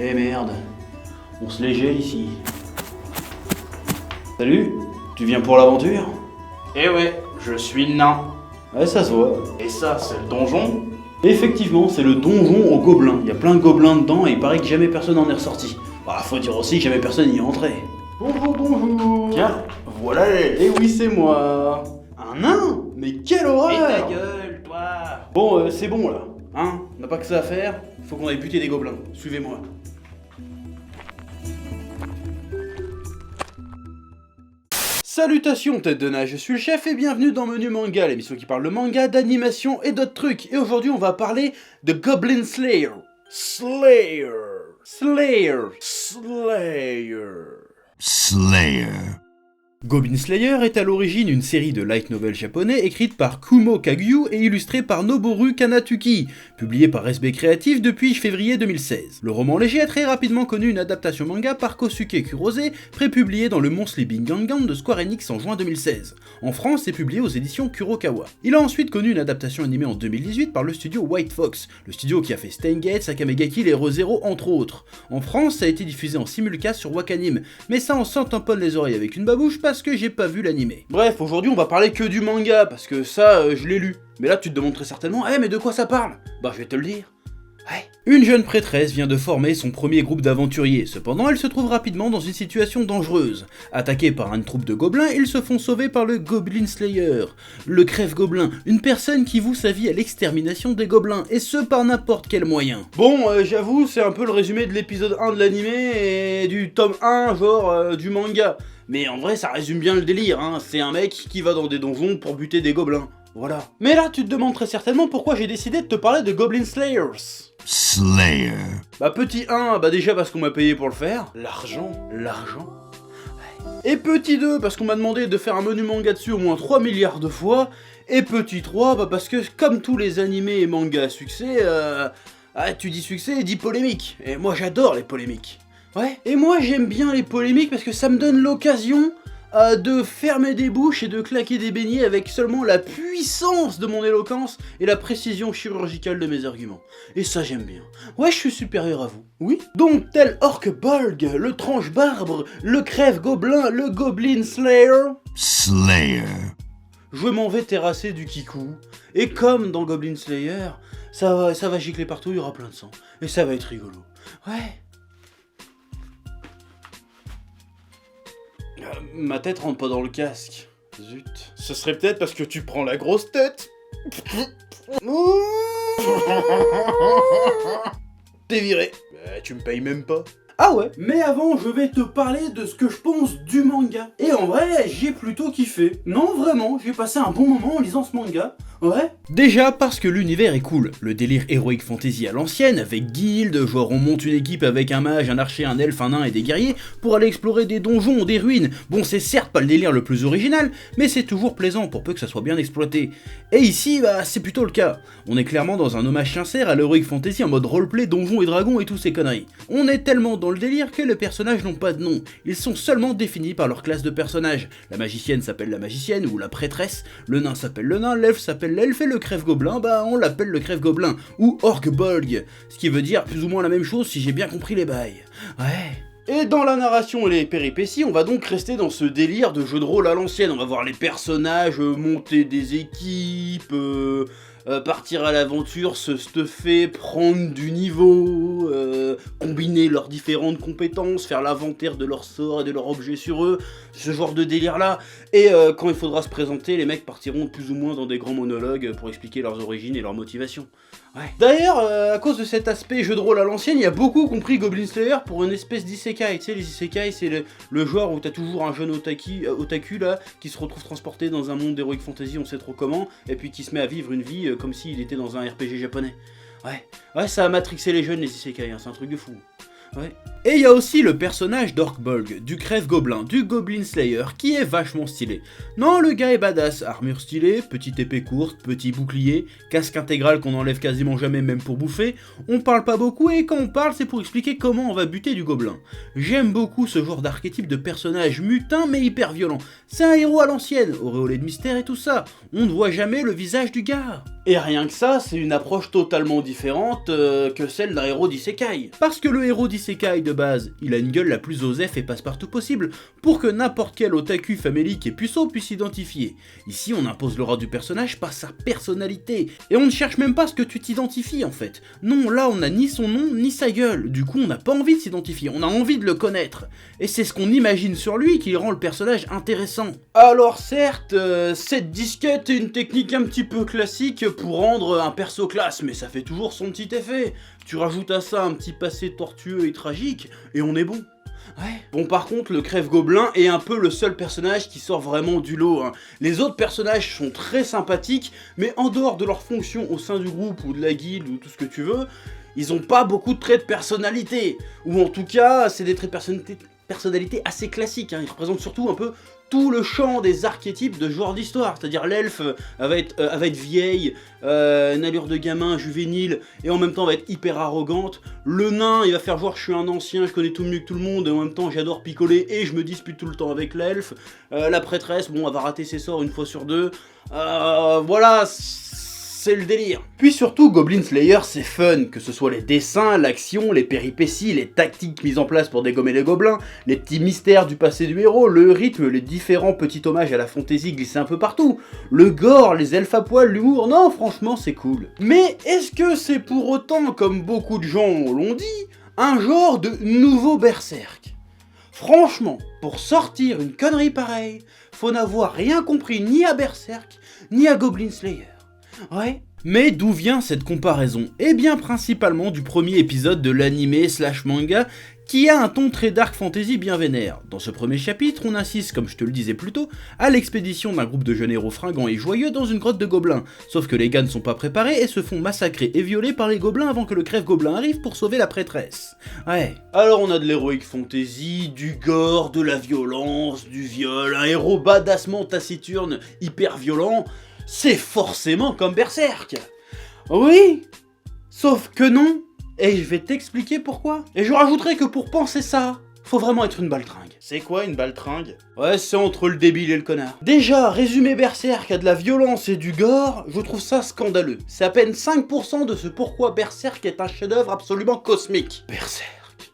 Eh merde, on se les gèle ici. Salut, tu viens pour l'aventure? Eh ouais, je suis le nain. Ouais, ça se voit. Et ça, c'est le donjon? Effectivement, c'est le donjon aux gobelins. Il y a plein de gobelins dedans et il paraît que jamais personne n'en est ressorti. Bah, faut dire aussi que jamais personne n'y est entré. Bonjour, bonjour. Tiens, voilà Eh oui, c'est moi. un nain. Mais quelle Et horreur! ta gueule, toi. Bon, c'est bon là. Hein? On n'a pas que ça à faire. Faut qu'on aille buter des gobelins. Suivez-moi. Salutations tête de nage, je suis le chef et bienvenue dans Menu Manga, l'émission qui parle de manga, d'animation et d'autres trucs. Et aujourd'hui on va parler de Goblin Slayer. Slayer. Goblin Slayer est à l'origine une série de light novel japonais écrite par Kumo Kagyu et illustrée par Noboru Kanatsuki, publiée par SB Creative depuis février 2016. Le roman léger a très rapidement connu une adaptation manga par Kosuke Kurose, prépublié dans le Monthly Big Gangan de Square Enix en juin 2016. En France, c'est publié aux éditions Kurokawa. Il a ensuite connu une adaptation animée en 2018 par le studio White Fox, le studio qui a fait Steins Gate, Sakamega Kill et Re:Zero entre autres. En France, ça a été diffusé en simulcast sur Wakanim, mais ça on s'en tamponne les oreilles avec une babouche parce que j'ai pas vu l'animé. Bref, aujourd'hui on va parler que du manga, parce que ça, je l'ai lu. Mais là tu te demandes très certainement, mais de quoi ça parle? Bah je vais te le dire. Ouais. Une jeune prêtresse vient de former son premier groupe d'aventuriers, cependant elle se trouve rapidement dans une situation dangereuse. Attaquée par une troupe de gobelins, ils se font sauver par le Goblin Slayer, le crève-gobelin, une personne qui voue sa vie à l'extermination des gobelins, et ce par n'importe quel moyen. Bon, j'avoue, c'est un peu le résumé de l'épisode 1 de l'animé et du tome 1, du manga. Mais en vrai, ça résume bien le délire, hein. C'est un mec qui va dans des donjons pour buter des gobelins. Voilà. Mais là, tu te demandes très certainement pourquoi j'ai décidé de te parler de Goblin Slayers. Slayer. Bah petit 1, déjà parce qu'on m'a payé pour le faire. L'argent. Et petit 2, parce qu'on m'a demandé de faire un menu manga dessus au moins 3 milliards de fois. Et petit 3, parce que comme tous les animés et mangas à succès, tu dis succès, dis polémique. Et moi j'adore les polémiques. Ouais. Et moi j'aime bien les polémiques parce que ça me donne l'occasion de fermer des bouches et de claquer des beignets avec seulement la puissance de mon éloquence et la précision chirurgicale de mes arguments. Et ça j'aime bien. Ouais, je suis supérieur à vous. Oui. Donc tel Orc-Bolg, le tranche-barbre, le crève-gobelin, le Goblin Slayer, je m'en vais terrasser du kikou. Et comme dans Goblin Slayer, ça va gicler partout, il y aura plein de sang. Et ça va être rigolo. Ouais. Ma tête rentre pas dans le casque. Zut. Ce serait peut-être parce que tu prends la grosse tête. T'es viré. Tu me payes même pas. Ah ouais. Mais avant, je vais te parler de ce que je pense du manga. Et en vrai, j'ai plutôt kiffé. Non, vraiment, j'ai passé un bon moment en lisant ce manga. Ouais. Déjà parce que l'univers est cool. Le délire Heroic Fantasy à l'ancienne, avec guildes, genre on monte une équipe avec un mage, un archer, un elfe, un nain et des guerriers pour aller explorer des donjons, des ruines. Bon, c'est certes pas le délire le plus original, mais c'est toujours plaisant pour peu que ça soit bien exploité. Et ici, c'est plutôt le cas. On est clairement dans un hommage sincère à l'Heroic Fantasy en mode roleplay, donjons et dragons et tous ces conneries. On est tellement dans le délire que les personnages n'ont pas de nom. Ils sont seulement définis par leur classe de personnages. La magicienne s'appelle la magicienne ou la prêtresse, le nain s'appelle le nain, l'elfe s'appelle l'elfe et le crève-gobelin, on l'appelle le crève-gobelin, ou Orc-Bolg, ce qui veut dire plus ou moins la même chose si j'ai bien compris les bails. Ouais. Et dans la narration et les péripéties, on va donc rester dans ce délire de jeu de rôle à l'ancienne. On va voir les personnages monter des équipes, partir à l'aventure, se stuffer, prendre du niveau, combiner leurs différentes compétences, faire l'inventaire de leurs sorts et de leurs objets sur eux, ce genre de délire là. Et quand il faudra se présenter, les mecs partiront plus ou moins dans des grands monologues pour expliquer leurs origines et leurs motivations. Ouais. D'ailleurs, à cause de cet aspect jeu de rôle à l'ancienne, il y a beaucoup compris Goblin Slayer pour une espèce d'isekai. Tu sais, les isekai, c'est le genre où t'as toujours un jeune otaku là, qui se retrouve transporté dans un monde d'Heroic Fantasy, on sait trop comment, et puis qui se met à vivre une vie comme s'il était dans un RPG japonais. Ouais, ça a matrixé les jeunes, les isekai, c'est un truc de fou. Ouais. Et il y a aussi le personnage d'Orc-Bolg, du crève-gobelin, du Goblin Slayer, qui est vachement stylé. Non, le gars est badass, armure stylée, petite épée courte, petit bouclier, casque intégral qu'on enlève quasiment jamais même pour bouffer, on parle pas beaucoup et quand on parle c'est pour expliquer comment on va buter du gobelin. J'aime beaucoup ce genre d'archétype de personnage mutin mais hyper violent. C'est un héros à l'ancienne, auréolé de mystère et tout ça, on ne voit jamais le visage du gars. Et rien que ça, c'est une approche totalement différente que celle d'un héros d'isekai. Parce que le héros d'isekai isekai de base, il a une gueule la plus osef et passe-partout possible, pour que n'importe quel otaku famélique et puceau puisse s'identifier. Ici on impose l'aura du personnage par sa personnalité, et on ne cherche même pas ce que tu t'identifies en fait. Non, là on n'a ni son nom ni sa gueule, du coup on n'a pas envie de s'identifier, on a envie de le connaître. Et c'est ce qu'on imagine sur lui qui rend le personnage intéressant. Alors certes, cette disquette est une technique un petit peu classique pour rendre un perso classe, mais ça fait toujours son petit effet. Tu rajoutes à ça un petit passé tortueux et tragique, et on est bon. Ouais. Bon par contre le Crève-Gobelin est un peu le seul personnage qui sort vraiment du lot, hein. Les autres personnages sont très sympathiques, mais en dehors de leur fonction au sein du groupe ou de la guilde ou tout ce que tu veux, ils ont pas beaucoup de traits de personnalité. Ou en tout cas c'est des traits de personnalité assez classiques, hein. Ils représentent surtout un peu tout le champ des archétypes de joueurs d'histoire, c'est-à-dire l'elfe va être vieille, une allure de gamin, juvénile, et en même temps va être hyper arrogante. Le nain, il va faire voir je suis un ancien, je connais tout mieux que tout le monde, et en même temps j'adore picoler et je me dispute tout le temps avec l'elfe. La prêtresse, bon, elle va rater ses sorts une fois sur deux. Voilà, c'est le délire. Puis surtout, Goblin Slayer, c'est fun, que ce soit les dessins, l'action, les péripéties, les tactiques mises en place pour dégommer les gobelins, les petits mystères du passé du héros, le rythme, les différents petits hommages à la fantaisie glissés un peu partout, le gore, les elfes à poil, l'humour, non, franchement, c'est cool. Mais est-ce que c'est pour autant, comme beaucoup de gens l'ont dit, un genre de nouveau berserk? Franchement, pour sortir une connerie pareille, faut n'avoir rien compris ni à Berserk, ni à Goblin Slayer. Ouais. Mais d'où vient cette comparaison? Eh bien principalement du premier épisode de l'anime / manga qui a un ton très dark fantasy bien vénère. Dans ce premier chapitre, on assiste, comme je te le disais plus tôt, à l'expédition d'un groupe de jeunes héros fringants et joyeux dans une grotte de gobelins. Sauf que les gars ne sont pas préparés et se font massacrer et violer par les gobelins avant que le Crève-Gobelin arrive pour sauver la prêtresse. Ouais. Alors on a de l'héroïque fantasy, du gore, de la violence, du viol, un héros badassement taciturne, hyper violent. C'est forcément comme Berserk. Oui, sauf que non, et je vais t'expliquer pourquoi. Et je rajouterai que pour penser ça, faut vraiment être une baltringue. C'est quoi une baltringue? Ouais, c'est entre le débile et le connard. Déjà, résumer Berserk à de la violence et du gore, je trouve ça scandaleux. C'est à peine 5% de ce pourquoi Berserk est un chef-d'œuvre absolument cosmique. Berserk.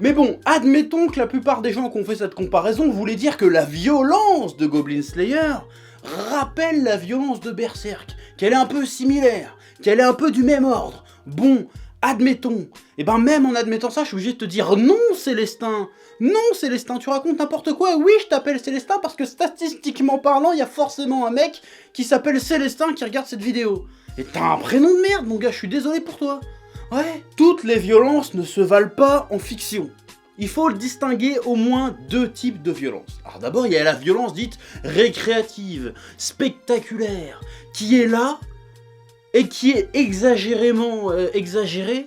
Mais bon, admettons que la plupart des gens qui ont fait cette comparaison voulaient dire que la violence de Goblin Slayer rappelle la violence de Berserk, qu'elle est un peu similaire, qu'elle est un peu du même ordre. Bon, admettons. Et ben même en admettant ça, je suis obligé de te dire non Célestin. Non Célestin, tu racontes n'importe quoi. Oui, je t'appelle Célestin parce que statistiquement parlant, il y a forcément un mec qui s'appelle Célestin qui regarde cette vidéo. Et t'as un prénom de merde mon gars, je suis désolé pour toi. Ouais, toutes les violences ne se valent pas en fiction. Il faut distinguer au moins deux types de violences. Alors d'abord, il y a la violence dite récréative, spectaculaire, qui est là et qui est exagérément exagérée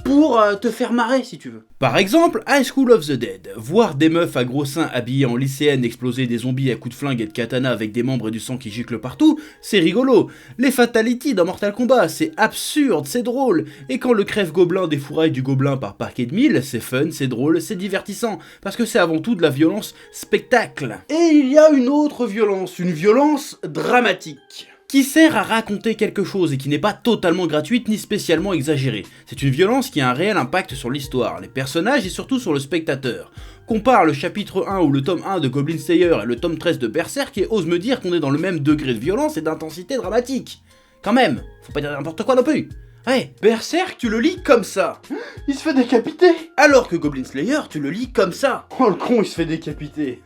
pour te faire marrer si tu veux. Par exemple, High School of the Dead. Voir des meufs à gros seins habillées en lycéennes exploser des zombies à coups de flingue et de katana avec des membres et du sang qui giclent partout, c'est rigolo. Les fatalities dans Mortal Kombat, c'est absurde, c'est drôle. Et quand le Crève-Gobelin défouraille du gobelin par parquet de mille, c'est fun, c'est drôle, c'est divertissant. Parce que c'est avant tout de la violence spectacle. Et il y a une autre violence, une violence dramatique, qui sert à raconter quelque chose et qui n'est pas totalement gratuite ni spécialement exagérée. C'est une violence qui a un réel impact sur l'histoire, les personnages et surtout sur le spectateur. Compare le chapitre 1 ou le tome 1 de Goblin Slayer et le tome 13 de Berserk et ose me dire qu'on est dans le même degré de violence et d'intensité dramatique. Quand même, faut pas dire n'importe quoi non plus. Ouais, Berserk, tu le lis comme ça. Il se fait décapiter. Alors que Goblin Slayer, tu le lis comme ça. Oh le con, il se fait décapiter.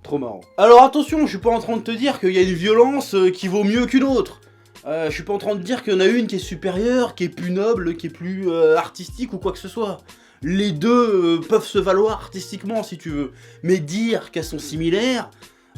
Trop marrant. Alors attention, je suis pas en train de te dire qu'il y a une violence qui vaut mieux qu'une autre. Je suis pas en train de dire qu'il y en a une qui est supérieure, qui est plus noble, qui est plus artistique ou quoi que ce soit. Les deux peuvent se valoir artistiquement si tu veux. Mais dire qu'elles sont similaires,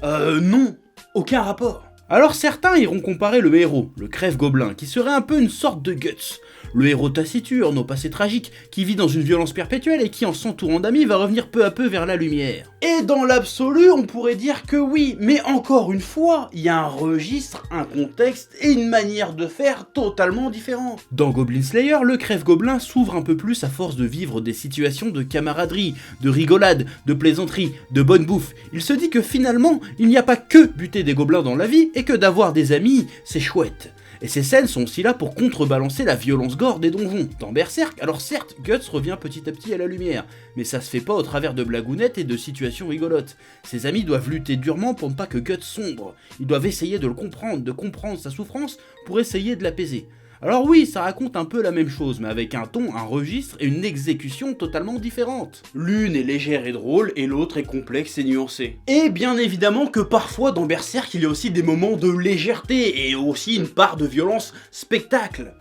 non, aucun rapport. Alors certains iront comparer le héros, le Crève-Gobelin, qui serait un peu une sorte de Guts. Le héros taciturne, au passé tragique, qui vit dans une violence perpétuelle et qui, en s'entourant d'amis, va revenir peu à peu vers la lumière. Et dans l'absolu, on pourrait dire que oui, mais encore une fois, il y a un registre, un contexte et une manière de faire totalement différents. Dans Goblin Slayer, le Crève-Gobelin s'ouvre un peu plus à force de vivre des situations de camaraderie, de rigolade, de plaisanterie, de bonne bouffe. Il se dit que finalement, il n'y a pas que buter des gobelins dans la vie, et que d'avoir des amis, c'est chouette. Et ces scènes sont aussi là pour contrebalancer la violence gore des donjons. Dans Berserk, alors certes, Guts revient petit à petit à la lumière, mais ça se fait pas au travers de blagounettes et de situations rigolotes. Ses amis doivent lutter durement pour ne pas que Guts sombre. Ils doivent essayer de le comprendre, de comprendre sa souffrance pour essayer de l'apaiser. Alors oui, ça raconte un peu la même chose, mais avec un ton, un registre et une exécution totalement différentes. L'une est légère et drôle, et l'autre est complexe et nuancée. Et bien évidemment que parfois dans Berserk, il y a aussi des moments de légèreté, et aussi une part de violence spectacle.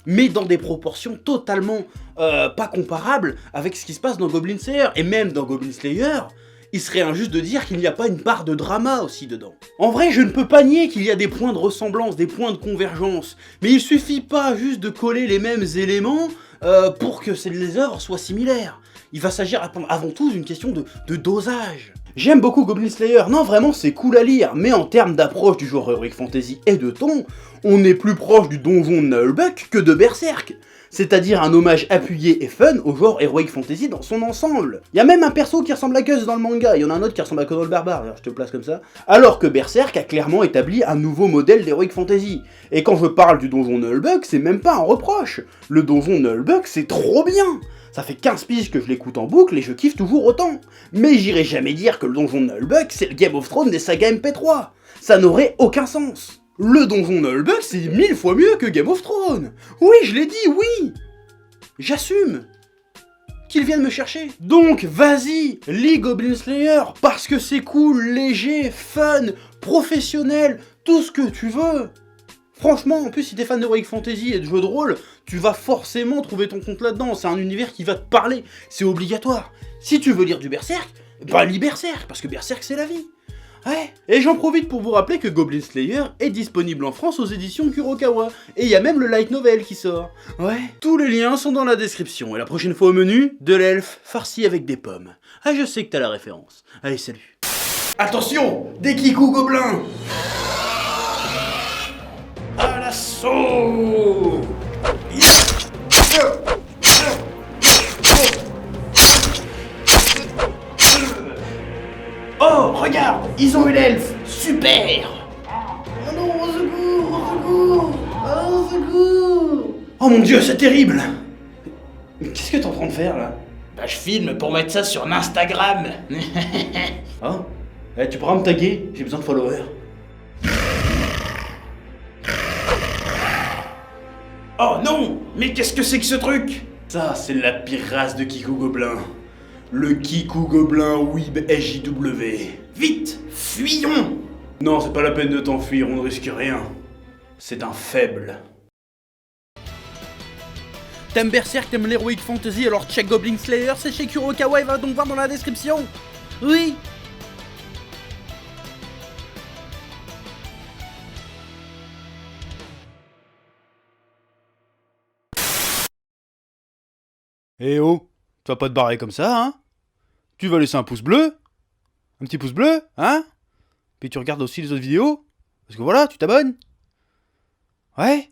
Mais dans des proportions totalement pas comparables avec ce qui se passe dans Goblin Slayer. Et même dans Goblin Slayer, il serait injuste de dire qu'il n'y a pas une part de drama aussi dedans. En vrai, je ne peux pas nier qu'il y a des points de ressemblance, des points de convergence, mais il suffit pas juste de coller les mêmes éléments pour que les œuvres soient similaires. Il va s'agir avant tout d'une question de dosage. J'aime beaucoup Goblin Slayer, non vraiment c'est cool à lire, mais en termes d'approche du genre Heroic Fantasy et de ton, on est plus proche du donjon de Nullbuck que de Berserk. C'est-à-dire un hommage appuyé et fun au genre Heroic Fantasy dans son ensemble. Il y a même un perso qui ressemble à Gus dans le manga, il y en a un autre qui ressemble à Conan le Barbare, alors je te le place comme ça. Alors que Berserk a clairement établi un nouveau modèle d'Heroic Fantasy. Et quand je parle du donjon Nullbuck, c'est même pas un reproche. Le donjon Nullbuck, c'est trop bien. Ça fait 15 piges que je l'écoute en boucle et je kiffe toujours autant. Mais j'irai jamais dire que le donjon Nullbuck, c'est le Game of Thrones des sagas MP3. Ça n'aurait aucun sens. Le donjon Nullbuck, c'est 1000 fois mieux que Game of Thrones. Oui, je l'ai dit, oui. J'assume. Qu'ils viennent me chercher. Donc, vas-y, lis Goblin Slayer, parce que c'est cool, léger, fun, professionnel, tout ce que tu veux. Franchement, en plus, si t'es fan d'Heroic Fantasy et de jeux de rôle, tu vas forcément trouver ton compte là-dedans. C'est un univers qui va te parler, c'est obligatoire. Si tu veux lire du Berserk, bah lis Berserk, parce que Berserk c'est la vie. Ouais, et j'en profite pour vous rappeler que Goblin Slayer est disponible en France aux éditions Kurokawa, et il y a même le light novel qui sort. Ouais, tous les liens sont dans la description, et la prochaine fois au menu, de l'elfe farci avec des pommes. Ah, je sais que t'as la référence. Allez, salut. Attention, des kikou gobelins. À l'assaut. Oh, regarde, ils ont eu l'elfe. Super. Oh non, au secours, au secours, au secours. Oh mon dieu, c'est terrible. Qu'est-ce que t'es en train de faire là? Bah je filme pour mettre ça sur Instagram. Hein? Tu pourras me taguer, j'ai besoin de followers. Oh non, mais qu'est-ce que c'est que ce truc? Ça, c'est la pire race de Kikou Gobelin. Le Kikou Gobelin Weeb SJW. Vite, fuyons. Non, c'est pas la peine de t'enfuir, on ne risque rien. C'est un faible. T'aimes Berserk, t'aimes l'Heroic Fantasy, alors check Goblin Slayer, c'est chez Kurokawa, et va donc voir dans la description. Oui. Eh oh, tu vas pas te barrer comme ça, hein? Tu vas laisser un pouce bleu? Un petit pouce bleu, hein? Puis tu regardes aussi les autres vidéos? Parce que voilà, tu t'abonnes? Ouais?